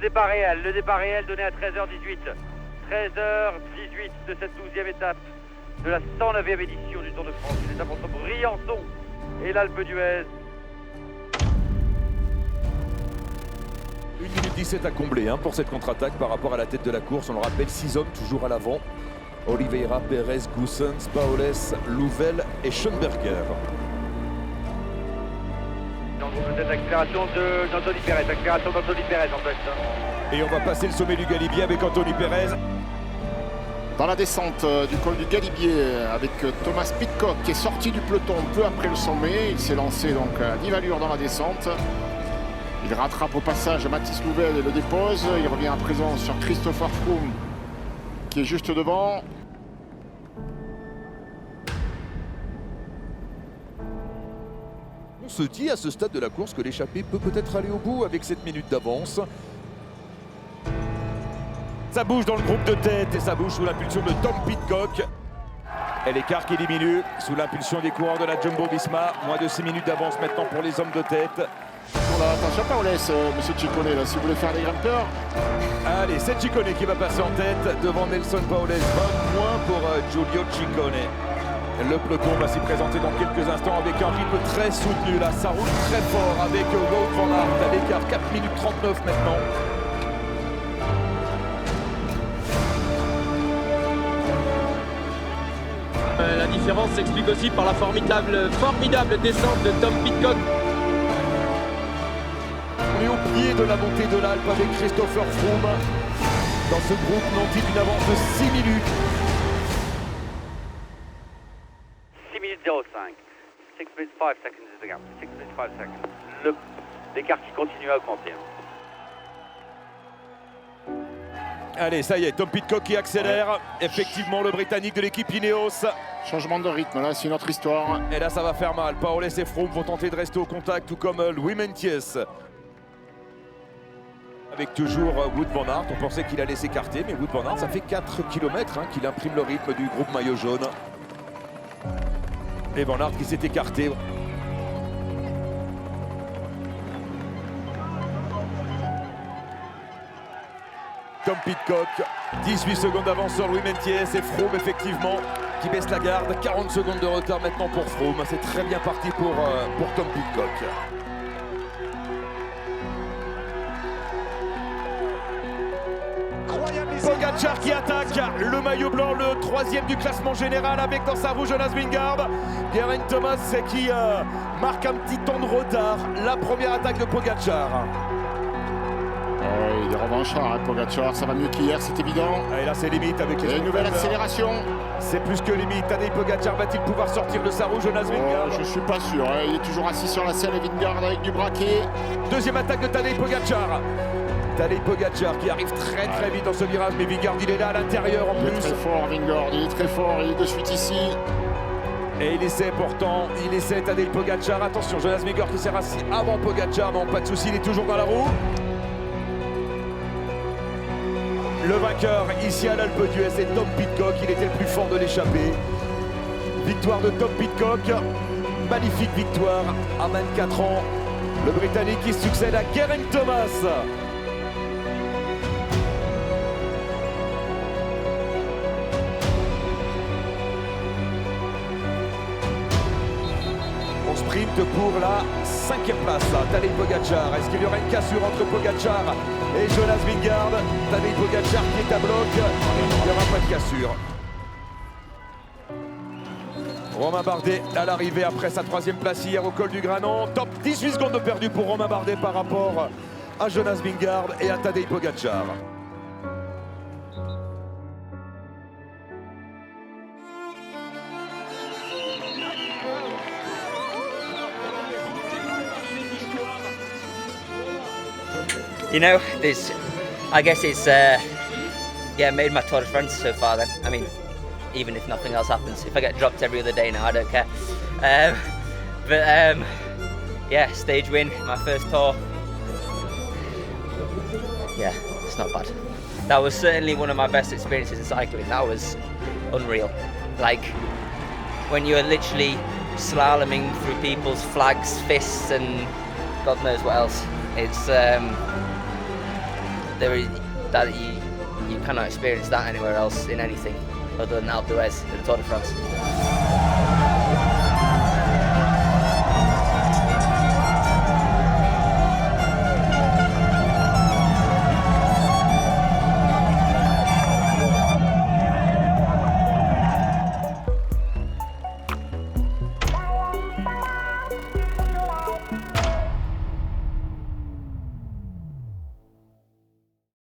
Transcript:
Le départ réel donné à 13h18. 13h18 de cette 12e étape de la 109e édition du Tour de France. Une étape entre Briançon et l'Alpe d'Huez. 1 minute 17 à combler pour cette contre-attaque par rapport à la tête de la course. On le rappelle, 6 hommes toujours à l'avant. Oliveira, Perez, Goossens, Paoles, Louvel et Schoenberger. Donc peut-être l'accélération d'Anthony Perez, en fait. Et on va passer le sommet du Galibier avec Anthony Perez. Dans la descente du col du Galibier avec Thomas Pidcock qui est sorti du peloton peu après le sommet. Il s'est lancé donc à vive allure dans la descente. Il rattrape au passage Mathis Louvel et le dépose. Il revient à présent sur Christopher Froome qui est juste devant. On se dit à ce stade de la course que l'échappée peut peut-être aller au bout avec cette minute d'avance. Ça bouge dans le groupe de tête et ça bouge sous l'impulsion de Tom Pidcock. Et l'écart qui diminue sous l'impulsion des coureurs de la Jumbo-Visma. Moins de 6 minutes d'avance maintenant pour les hommes de tête. Attention Paoles, monsieur Ciccone, là, si vous voulez faire des grimpeurs. Allez, c'est Ciccone qui va passer en tête devant Nelson Paoles. 20 points pour Giulio Ciccone. Le peloton va s'y présenter dans quelques instants avec un rythme très soutenu. Là, ça roule très fort avec Wout van Aert à l'écart 4 minutes 39 maintenant. La différence s'explique aussi par la formidable descente de Tom Pidcock. On est au pied de la montée de l'Alpe avec Christopher Froome. Dans ce groupe nanti d'une avance de 6 minutes. 6 minutes 05. 6 minutes 5 seconds is the gap. 6 minutes 5 seconds. L'écart qui continue à augmenter. Allez, ça y est, Tom Pidcock qui accélère. Effectivement, le Britannique de l'équipe Ineos. Changement de rythme, là, c'est une autre histoire. Et là, ça va faire mal. Paoles et Froome vont tenter de rester au contact, tout comme Louis Mentiès. Avec toujours Wout van Aert, on pensait qu'il allait s'écarter, mais Wout van Aert, ça fait 4 km qu'il imprime le rythme du groupe maillot jaune. Et Van Aert qui s'est écarté. Tom Pidcock, 18 secondes d'avance sur Louis Mentiès et Froome effectivement qui baisse la garde. 40 secondes de retard maintenant pour Froome. C'est très bien parti pour Tom Pidcock. Pogačar qui attaque le maillot blanc, le 3e du classement général avec dans sa roue Jonas Vingegaard. Geraint Thomas qui marque un petit temps de retard. La première attaque de Pogačar. Il est revanchard, Pogačar, ça va mieux qu'hier, c'est évident. Et là c'est limite avec les une nouvelle accélération. C'est plus que limite. Tadej Pogačar va-t-il pouvoir sortir de sa roue Jonas Vingegaard? Je suis pas sûr, il est toujours assis sur la selle et Vingegaard avec du braquet. Deuxième attaque de Tadej Pogačar. Tadej Pogačar qui arrive très vite dans ce virage, mais Vingegaard il est là à l'intérieur en plus. Il est très fort Vingegaard, il est très fort, il est de suite ici. Et il essaie pourtant, Tadej Pogačar. Attention, Jonas Vingegaard qui s'est rassis avant Pogačar, non pas de souci, il est toujours dans la roue. Le vainqueur ici à l'Alpe d'Huez, c'est Tom Pidcock, il était le plus fort de l'échappée. Victoire de Tom Pidcock, magnifique victoire à 24 ans. Le Britannique qui succède à Geraint Thomas. On sprint pour la 5e place. Tadej Pogačar. Est-ce qu'il y aura une cassure entre Pogačar et Jonas Vingegaard? Tadej Pogačar qui est à bloc. Il n'y aura pas de cassure. Romain Bardet à l'arrivée après sa 3e place hier au col du Granon. Top 18 secondes de perdu pour Romain Bardet par rapport à Jonas Vingegaard et à Tadej Pogačar. You know, I guess it's made my Tour de France so far then. I mean, even if nothing else happens. If I get dropped every other day now, I don't care. Yeah, stage win, my first Tour. Yeah, it's not bad. That was certainly one of my best experiences in cycling. That was unreal. Like, when you're literally slaloming through people's flags, fists and God knows what else. It's you cannot experience that anywhere else in anything other than Alpe d'Huez in the Tour de France.